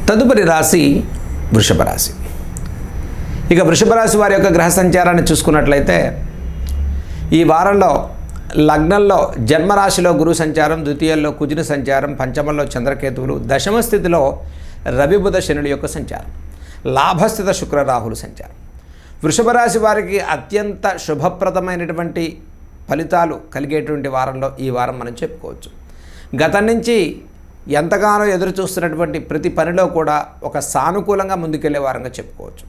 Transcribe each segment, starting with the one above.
తదుపరి రాశి వృషభ రాశి. ఇక వృషభ రాశి వారి యొక్క గ్రహ సంచారాన్ని చూసుకున్నట్లయితే ఈ వారంలో లగ్నంలో జన్మరాశిలో గురు సంచారం, ద్వితీయంలో కుజుని సంచారం, పంచమంలో చంద్రకేతువులు, దశమ స్థితిలో రవి బుధ శనుల యొక్క సంచారం, లాభస్థిత శుక్ర రాహుల సంచారం. వృషభ రాశి వారికి అత్యంత శుభప్రదమైనటువంటి ఫలితాలు కలిగేటువంటి వారంలో ఈ వారం మనం చెప్పుకోవచ్చు. గతం నుంచి ఎంతగానో ఎదురు చూస్తున్నటువంటి ప్రతి పనిలో కూడా ఒక సానుకూలంగా ముందుకెళ్లే వారంగా చెప్పుకోవచ్చు.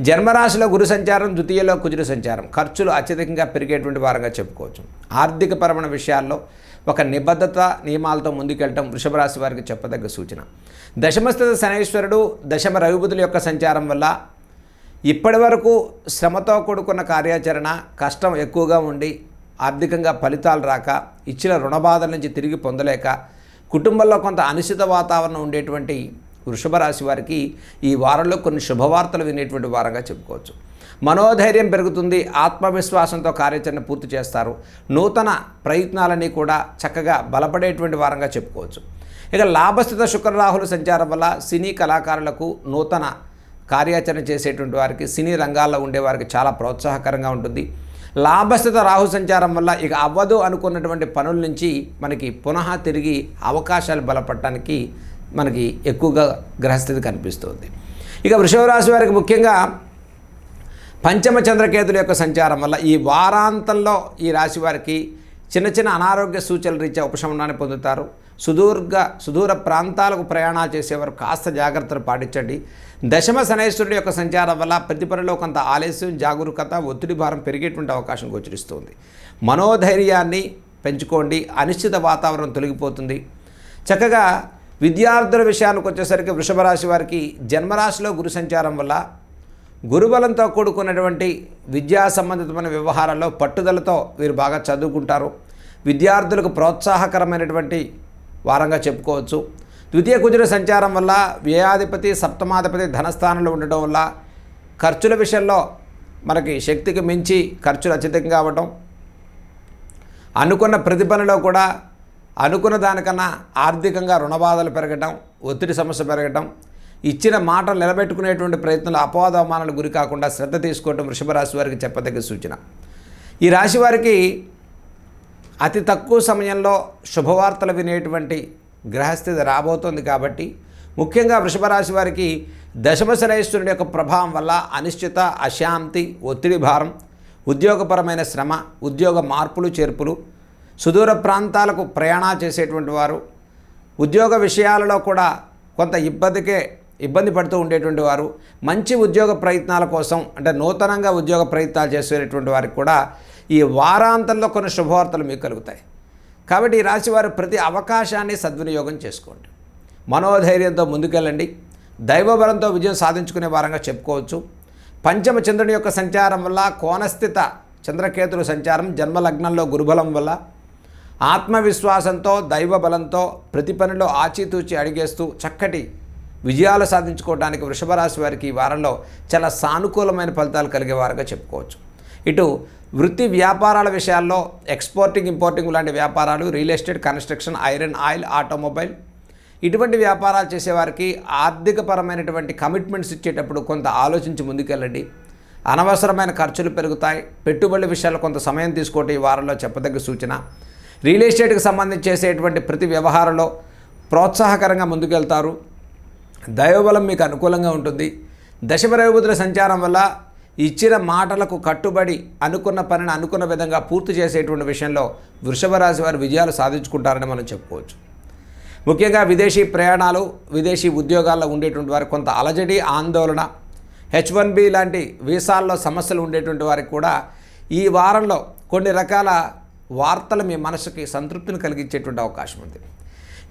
జన్మరాశిలో గురు సంచారం, ద్వితీయలో కుజుని సంచారం, ఖర్చులు అత్యధికంగా పెరిగేటువంటి వారంగా చెప్పుకోవచ్చు. ఆర్థికపరమైన విషయాల్లో ఒక నిబద్ధత నియమాలతో ముందుకెళ్ళటం వృషభ రాశి వారికి చెప్పదగ్గ సూచన. దశమస్థిత శనైశ్వరుడు, దశమ రవిబుధుల యొక్క సంచారం వల్ల ఇప్పటి వరకు శ్రమతో కూడుకున్న కార్యాచరణ, కష్టం ఎక్కువగా ఉండి ఆర్థికంగా ఫలితాలు రాక, ఇచ్చిన రుణబాధల నుంచి తిరిగి పొందలేక, కుటుంబంలో కొంత అనిశ్చిత వాతావరణం ఉండేటువంటి వృషభ రాశి వారికి ఈ వారంలో కొన్ని శుభవార్తలు వినేటువంటి వారంగా చెప్పుకోవచ్చు. మనోధైర్యం పెరుగుతుంది, ఆత్మవిశ్వాసంతో కార్యాచరణ పూర్తి చేస్తారు, నూతన ప్రయత్నాలన్నీ కూడా చక్కగా బలపడేటువంటి వారంగా చెప్పుకోవచ్చు. ఇక లాభస్థిత శుక్ర రాహుల సంచారం వల్ల సినీ కళాకారులకు, నూతన కార్యాచరణ చేసేటువంటి వారికి, సినీ రంగాల్లో ఉండేవారికి చాలా ప్రోత్సాహకరంగా ఉంటుంది. లాభస్థిత రాహు సంచారం వల్ల ఇక అవ్వదు అనుకున్నటువంటి పనుల నుంచి మనకి పునః తిరిగి అవకాశాలు బలపడటానికి మనకి ఎక్కువగా గ్రహస్థితి కనిపిస్తుంది. ఇక వృషభ రాశి వారికి ముఖ్యంగా పంచమ చంద్రకేతుల యొక్క సంచారం వల్ల ఈ వారాంతంలో ఈ రాశి వారికి చిన్న చిన్న అనారోగ్య సూచనల రీత్యా ఉపశమనాన్ని పొందుతారు. సుదూర ప్రాంతాలకు ప్రయాణాలు చేసేవారు కాస్త జాగ్రత్తలు పాటించండి. దశమ శనైశ్వరుడి యొక్క సంచారం వల్ల ప్రతి పనిలో కొంత ఆలస్యం, జాగరూకత, ఒత్తిడి భారం పెరిగేటువంటి అవకాశం గోచరిస్తుంది. మనోధైర్యాన్ని పెంచుకోండి, అనిశ్చిత వాతావరణం తొలగిపోతుంది. చక్కగా విద్యార్థుల విషయానికి వచ్చేసరికి వృషభ రాశి వారికి జన్మరాశిలో గురు సంచారం వల్ల గురుబలంతో కూడుకున్నటువంటి విద్యా సంబంధితమైన వ్యవహారాల్లో పట్టుదలతో వీరు బాగా చదువుకుంటారు. విద్యార్థులకు ప్రోత్సాహకరమైనటువంటి వారంగా చెప్పుకోవచ్చు. ద్వితీయ కుజుని సంచారం వల్ల వ్యయాధిపతి, సప్తమాధిపతి ధనస్థానంలో ఉండడం వల్ల ఖర్చుల విషయంలో మనకి శక్తికి మించి ఖర్చులు అత్యధికంగా అవ్వడం, అనుకున్న ప్రతిభలో కూడా అనుకున్న దానికన్నా ఆర్థికంగా రుణబాధలు పెరగడం, ఒత్తిడి సమస్య పెరగడం, ఇచ్చిన మాటలు నిలబెట్టుకునేటువంటి ప్రయత్నంలో అపవాదవమానాలకు గురి కాకుండా శ్రద్ధ తీసుకోవడం వృషభ రాశి వారికి చెప్పదగ్గ సూచన. ఈ రాశి వారికి అతి తక్కువ సమయంలో శుభవార్తలు వినేటువంటి గ్రహస్థితి రాబోతోంది కాబట్టి ముఖ్యంగా వృషభ రాశి వారికి దశమ శనైశ్వరుడి యొక్క ప్రభావం వల్ల అనిశ్చిత, అశాంతి, ఒత్తిడి భారం, ఉద్యోగపరమైన శ్రమ, ఉద్యోగ మార్పులు చేర్పులు, సుదూర ప్రాంతాలకు ప్రయాణాలు చేసేటువంటి వారు, ఉద్యోగ విషయాలలో కూడా కొంత ఇబ్బంది పడుతూ ఉండేటువంటి వారు, మంచి ఉద్యోగ ప్రయత్నాల కోసం అంటే నూతనంగా ఉద్యోగ ప్రయత్నాలు చేసేటువంటి వారికి కూడా ఈ వారాంతంలో కొన్ని శుభవార్తలు మీకు కలుగుతాయి. కాబట్టి ఈ రాశివారు ప్రతి అవకాశాన్ని సద్వినియోగం చేసుకోండి. మనోధైర్యంతో ముందుకెళ్ళండి. దైవబలంతో విజయం సాధించుకునే వారంగా చెప్పుకోవచ్చు. పంచమ చంద్రుని యొక్క సంచారం వల్ల, కోణస్థిత చంద్రకేతుల సంచారం, జన్మలగ్నంలో గురుబలం వల్ల ఆత్మవిశ్వాసంతో, దైవబలంతో ప్రతి పనిలో ఆచితూచి అడిగేస్తూ చక్కటి విజయాలు సాధించుకోవడానికి వృషభ రాశి వారికి ఈ వారంలో చాలా సానుకూలమైన ఫలితాలు కలిగే వారంగా చెప్పుకోవచ్చు. ఇటు వృత్తి వ్యాపారాల విషయాల్లో ఎక్స్పోర్టింగ్, ఇంపోర్టింగ్ లాంటి వ్యాపారాలు, real estate, construction, iron, oil, automobile ఇటువంటి వ్యాపారాలు చేసేవారికి ఆర్థికపరమైనటువంటి కమిట్మెంట్స్ ఇచ్చేటప్పుడు కొంత ఆలోచించి ముందుకెళ్ళండి. అనవసరమైన ఖర్చులు పెరుగుతాయి. పెట్టుబడుల విషయాల్లో కొంత సమయం తీసుకోవటం ఈ వారంలో చెప్పదగ్గ సూచన. రియల్ ఎస్టేట్కి సంబంధించి చేసేటువంటి ప్రతి వ్యవహారంలో ప్రోత్సాహకరంగా ముందుకెళ్తారు. దైవబలం మీకు అనుకూలంగా ఉంటుంది. దశమ రవిబుధుల సంచారం వల్ల ఇచ్చిన మాటలకు కట్టుబడి అనుకున్న పనిని అనుకున్న విధంగా పూర్తి చేసేటువంటి విషయంలో వృషభ రాశి వారు విజయాలు సాధించుకుంటారని మనం చెప్పుకోవచ్చు. ముఖ్యంగా విదేశీ ప్రయాణాలు, విదేశీ ఉద్యోగాల్లో ఉండేటువంటి వారికి కొంత అలజడి, ఆందోళన, H1B లాంటి వీసాల్లో సమస్యలు ఉండేటువంటి వారికి కూడా ఈ వారంలో కొన్ని రకాల వార్తలు మీ మనసుకి సంతృప్తిని కలిగించేటువంటి అవకాశం ఉంది.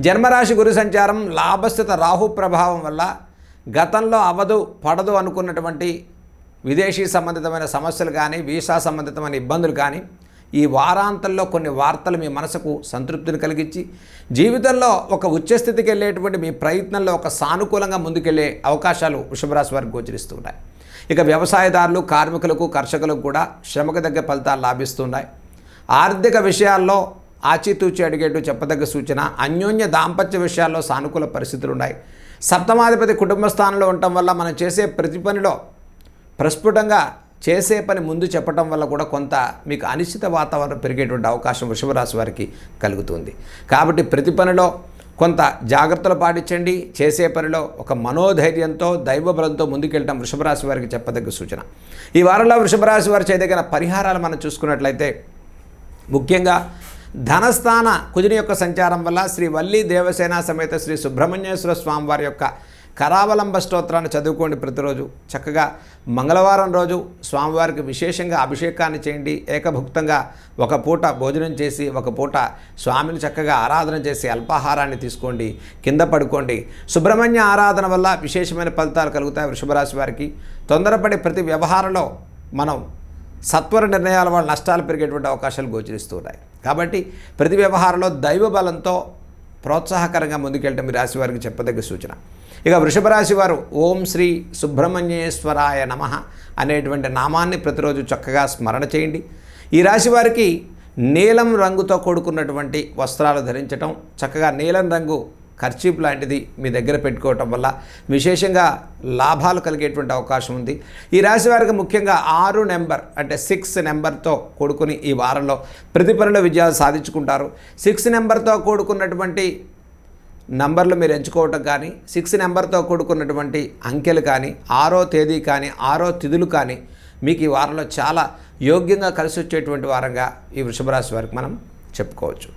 జన్మరాశి గురు సంచారం, లాభస్థిత రాహు ప్రభావం వల్ల గతంలో పడదు అనుకున్నటువంటి విదేశీ సంబంధితమైన సమస్యలు కానీ, వీసా సంబంధితమైన ఇబ్బందులు కానీ ఈ వారాంతంలో కొన్ని వార్తలు మీ మనసుకు సంతృప్తిని కలిగించి జీవితంలో ఒక ఉచ్చస్థితికి వెళ్ళేటువంటి మీ ప్రయత్నంలో ఒక సానుకూలంగా ముందుకెళ్లే అవకాశాలు వృషభ రాశి వారికి గోచరిస్తున్నాయి. ఇక వ్యవసాయదారులు, కార్మికులకు, కర్షకులకు కూడా శ్రమకు తగ్గ ఫలితాలు లాభిస్తున్నాయి. ఆర్థిక విషయాల్లో ఆచితూచి అడిగేట్టు చెప్పదగ్గ సూచన. అన్యోన్య దాంపత్య విషయాల్లో సానుకూల పరిస్థితులు ఉన్నాయి. సప్తమాధిపతి కుటుంబ స్థానంలో ఉండటం వల్ల మనం చేసే ప్రతి పనిలో ప్రస్ఫుటంగా చేసే పని ముందు చెప్పటం వల్ల కూడా కొంత మీకు అనిశ్చిత వాతావరణం పెరిగేటువంటి అవకాశం వృషభ రాశి వారికి కలుగుతుంది. కాబట్టి ప్రతి పనిలో కొంత జాగ్రత్తలు పాటించండి. చేసే పనిలో ఒక మనోధైర్యంతో దైవబలంతో ముందుకెళ్ళటం వృషభ రాశి వారికి చెప్పదగ్గ సూచన. ఈ వారంలో వృషభ రాశి వారు చేయదగిన పరిహారాలు మనం చూసుకున్నట్లయితే ముఖ్యంగా ధనస్థాన కుజుని యొక్క సంచారం వల్ల శ్రీ వల్లి దేవసేన సమేత శ్రీ సుబ్రహ్మణ్యేశ్వర స్వామి వారి యొక్క కరావలంబ స్తోత్రాన్ని చదువుకోండి. ప్రతిరోజు చక్కగా మంగళవారం రోజు స్వామివారికి విశేషంగా అభిషేకాన్ని చేయండి. ఏకభుక్తంగా ఒక పూట భోజనం చేసి ఒక పూట స్వామిని చక్కగా ఆరాధన చేసి అల్పాహారాన్ని తీసుకోండి, కింద పడుకోండి. సుబ్రహ్మణ్య ఆరాధన వల్ల విశేషమైన ఫలితాలు కలుగుతాయి వృషభరాశి వారికి. తొందరపడి ప్రతి వ్యవహారంలో మనం సత్వర నిర్ణయాల వల్ల నష్టాలు పెరిగేటువంటి అవకాశాలు గోచరిస్తూ ఉన్నాయి. కాబట్టి ప్రతి వ్యవహారంలో దైవ బలంతో ప్రోత్సాహకరంగా ముందుకెళ్ళటం ఈ రాశి వారికి చెప్పదగ్గ సూచన. ఇక వృషభ రాశి వారు ఓం శ్రీ సుబ్రహ్మణ్యేశ్వరాయ నమః అనేటువంటి నామాన్ని ప్రతిరోజు చక్కగా స్మరణ చేయండి. ఈ రాశి వారికి నీలం రంగుతో కూడుకున్నటువంటి వస్త్రాలు ధరించటం, చక్కగా నీలం రంగు ఖర్చీప్ లాంటిది మీ దగ్గర పెట్టుకోవటం వల్ల విశేషంగా లాభాలు కలిగేటువంటి అవకాశం ఉంది. ఈ రాశి వారికి ముఖ్యంగా 6 నెంబర్ అంటే 6 నెంబర్తో కూడుకుని ఈ వారంలో ప్రతి పనిలో విజయాలు సాధించుకుంటారు. 6 నెంబర్తో కూడుకున్నటువంటి నంబర్లు మీరు ఎంచుకోవటం కానీ, 6 నెంబర్తో కూడుకున్నటువంటి అంకెలు కానీ, 6వ తేదీ కానీ, 6వ తిథులు కానీ మీకు ఈ వారంలో చాలా యోగ్యంగా కలిసి వచ్చేటువంటి వారంగా ఈ వృషభ రాశి వారికి మనం చెప్పుకోవచ్చు.